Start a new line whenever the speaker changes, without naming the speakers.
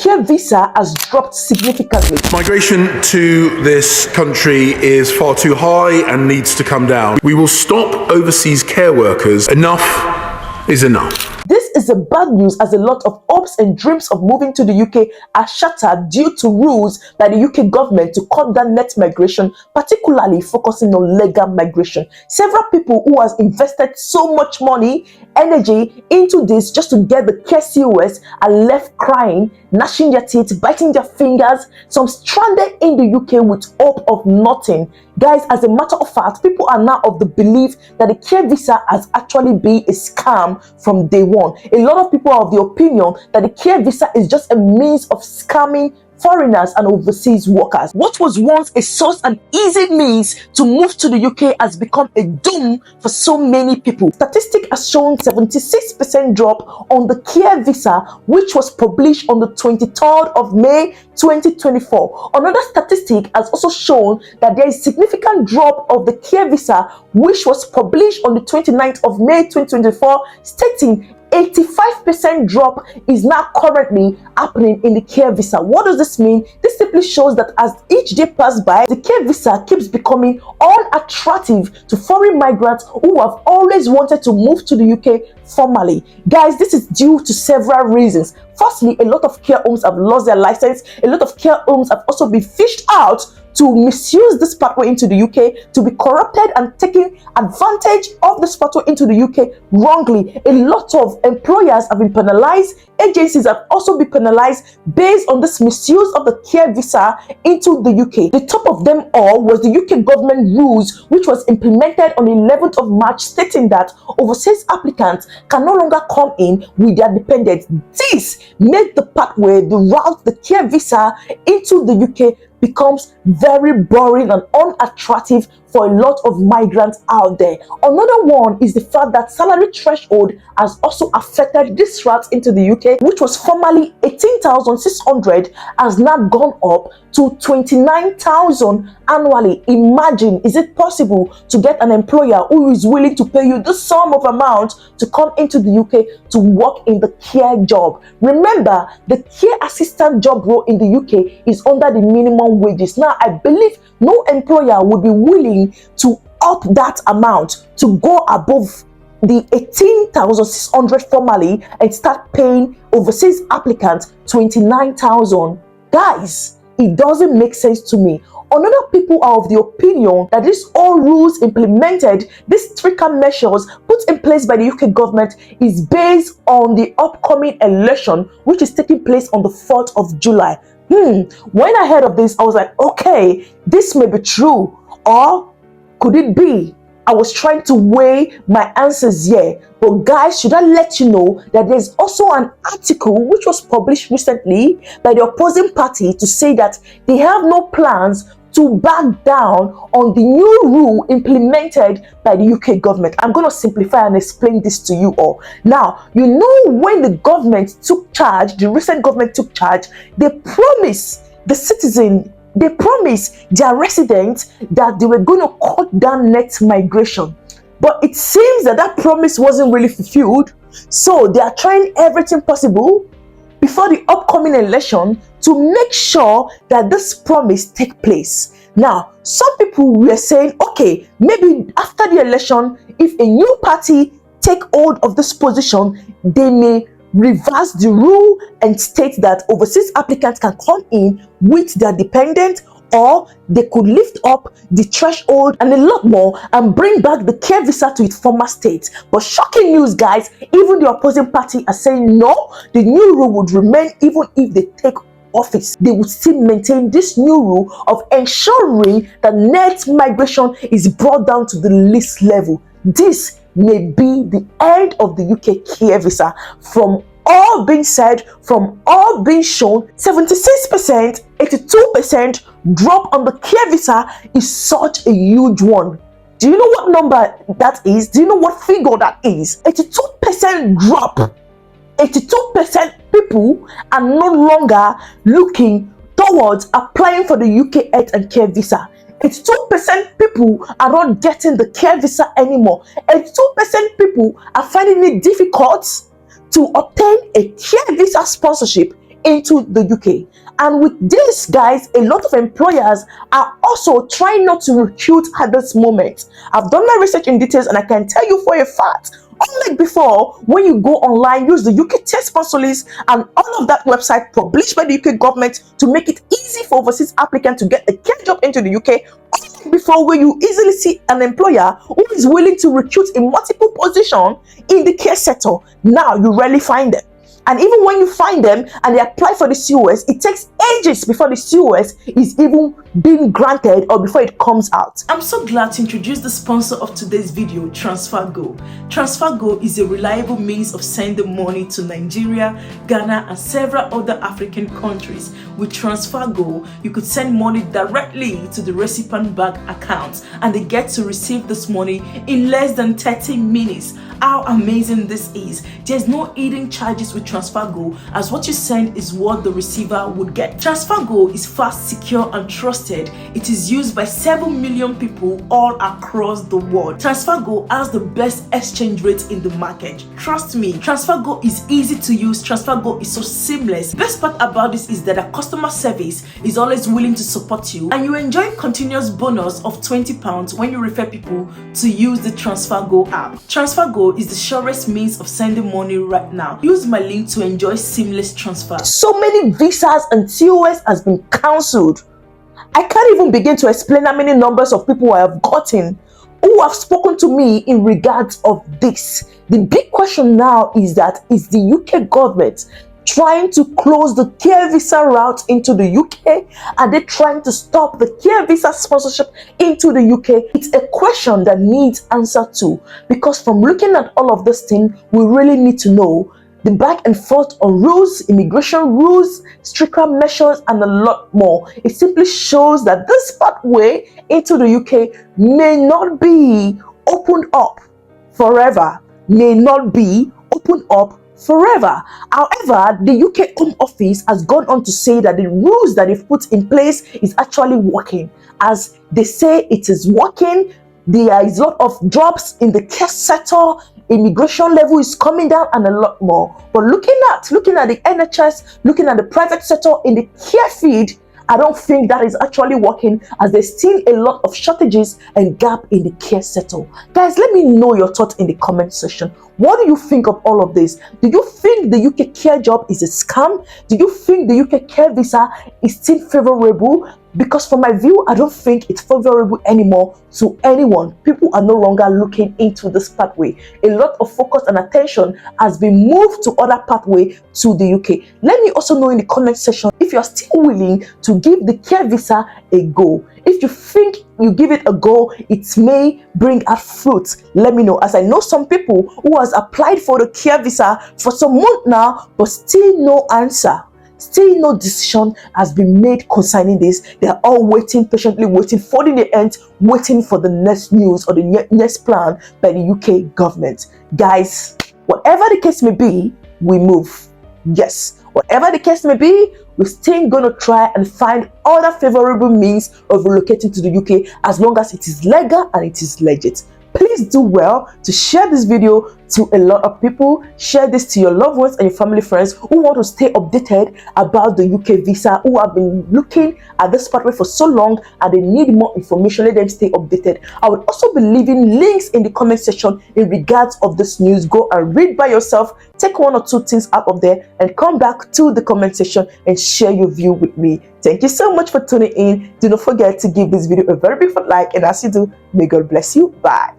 care visa has dropped significantly.
Migration to this country is far too high and needs to come down. We will stop overseas care workers. Enough is enough.
This is a bad news, as a lot of hopes and dreams of moving to the UK are shattered due to rules by the UK government to cut down net migration, particularly focusing on legal migration. Several people who has invested so much money, energy into this just to get the care COS are left crying, gnashing their teeth, biting their fingers, some stranded in the UK with hope of nothing. Guys, as a matter of fact, people are now of the belief that the care visa has actually been a scam from day one. A lot of people are of the opinion that the care visa is just a means of scamming foreigners and overseas workers. What was once a source and easy means to move to the UK has become a doom for so many people. Statistics has shown 76% drop on the care visa, which was published on the 23rd of May 2024. Another statistic has also shown that there is significant drop of the care visa, which was published on the 29th of May 2024, stating 85% drop is now currently happening in the care visa. What does this mean? This simply shows that as each day passes by, the care visa keeps becoming unattractive to foreign migrants who have always wanted to move to the UK formally. Guys, this is due to several reasons. Firstly, a lot of care homes have lost their license. A lot of care homes have also been fished out to misuse this pathway into the UK, to be corrupted and taking advantage of this pathway into the UK wrongly. A lot of employers have been penalized. Agencies have also been penalized based on this misuse of the care visa into the UK. The top of them all was the UK government rules, which was implemented on the 11th of March, stating that overseas applicants can no longer come in with their dependents. This made the pathway, the route, the care visa into the UK becomes very boring and unattractive for a lot of migrants out there. Another one is the fact that salary threshold has also affected this route into the UK, which was formerly 18,600, has now gone up to 29,000 annually. Imagine, is it possible to get an employer who is willing to pay you this sum of amount to come into the UK to work in the care job? Remember, the care assistant job role in the UK is under the minimum wages. Now, I believe no employer would be willing to up that amount to go above the 18,600 formally and start paying overseas applicants 29,000. Guys, it doesn't make sense to me. Another people are of the opinion that these all rules implemented, these stricter measures put in place by the UK government, is based on the upcoming election, which is taking place on the 4th of July. When I heard of this, I was like, okay, this may be true, or could it be? I was trying to weigh my answers here. But guys, should I let you know that there's also an article which was published recently by the opposing party to say that they have no plans to back down on the new rule implemented by the UK government. I'm going to simplify and explain this to you all. Now, you know, when the government took charge, the recent government took charge, they promised the citizen, they promised their residents that they were going to cut down net migration. But it seems that that promise wasn't really fulfilled. So they are trying everything possible before the upcoming election to make sure that this promise take place. Now, some people were saying, okay, maybe after the election, if a new party take hold of this position, they may reverse the rule and state that overseas applicants can come in with their dependent, or they could lift up the threshold and a lot more and bring back the care visa to its former state. But shocking news, guys, even the opposing party are saying no, the new rule would remain even if they take office. They would still maintain this new rule of ensuring that net migration is brought down to the least level. This may be the end of the UK care visa. From all being said, from all being shown, 76%, 82% drop on the care visa is such a huge one. Do you know what number that is? Do you know what figure that is? 82% drop. 82% people are no longer looking towards applying for the UK health and care visa. 82% people are not getting the care visa anymore. 82% people are finding it difficult to obtain a care visa sponsorship into the UK. And with this, guys, a lot of employers are also trying not to recruit at this moment. I've done my research in details, and I can tell you for a fact, unlike before, when you go online, use the UK test sponsor list and all of that website published by the UK government to make it easy for overseas applicants to get a care job into the UK. Unlike before, where you easily see an employer who is willing to recruit in multiple positions in the care sector, now you rarely find them. And even when you find them and they apply for the COS, it takes ages before the COS is even being granted or before it comes out. I'm so glad to introduce the sponsor of today's video, TransferGo. TransferGo is a reliable means of sending money to Nigeria, Ghana, and several other African countries. With TransferGo, you could send money directly to the recipient bank account, and they get to receive this money in less than 30 minutes. How amazing this is! There's no hidden charges with TransferGo, as what you send is what the receiver would get. TransferGo is fast, secure, and trusted. It is used by 7 million people all across the world. TransferGo has the best exchange rate in the market. Trust me, TransferGo is easy to use. TransferGo is so seamless. Best part about this is that the customer service is always willing to support you, and you enjoy continuous bonus of £20 when you refer people to use the TransferGo app. TransferGo is the surest means of sending money right now. Use my link to enjoy seamless transfer. So many visas and COS has been cancelled. I can't even begin to explain how many numbers of people I have gotten who have spoken to me in regards of this. The big question now is that, is the UK government trying to close the care visa route into the UK? Are they trying to stop the care visa sponsorship into the UK? It's a question that needs answer to, because from looking at all of this thing, we really need to know the back and forth on rules, immigration rules, stricter measures, and a lot more. It simply shows that this pathway into the UK may not be opened up forever. However, the UK Home Office has gone on to say that the rules that they've put in place is actually working. As they say, it is working. There is a lot of jobs in the care sector. Immigration level is coming down, and a lot more. But looking at the NHS, looking at the private sector in the care field, I don't think that is actually working, as there's still a lot of shortages and gap in the care sector. Guys, let me know your thoughts in the comment section. What do you think of all of this? Do you think the UK care job is a scam? Do you think the UK care visa is still favorable? Because from my view, I don't think it's favorable anymore to anyone. People are no longer looking into this pathway. A lot of focus and attention has been moved to other pathway to the UK. Let me also know in the comment section if you're still willing to give the care visa a go. If you think you give it a go, it may bring out fruit. Let me know, as I know some people who has applied for the care visa for some months now, but still no answer. Still no decision has been made concerning this. They are all waiting, patiently waiting, folding their hands, waiting for the next news or the next plan by the UK government. Guys, whatever the case may be, we move. Yes, whatever the case may be, we're still going to try and find other favorable means of relocating to the UK, as long as it is legal and it is legit. Please do well to share this video to a lot of people. Share this to your loved ones and your family friends who want to stay updated about the UK visa, who have been looking at this pathway for so long and they need more information. Let them stay updated. I will also be leaving links in the comment section in regards of this news. Go and read by yourself. Take one or two things out of there and come back to the comment section and share your view with me. Thank you so much for tuning in. Do not forget to give this video a very big like, and as you do, may God bless you. Bye.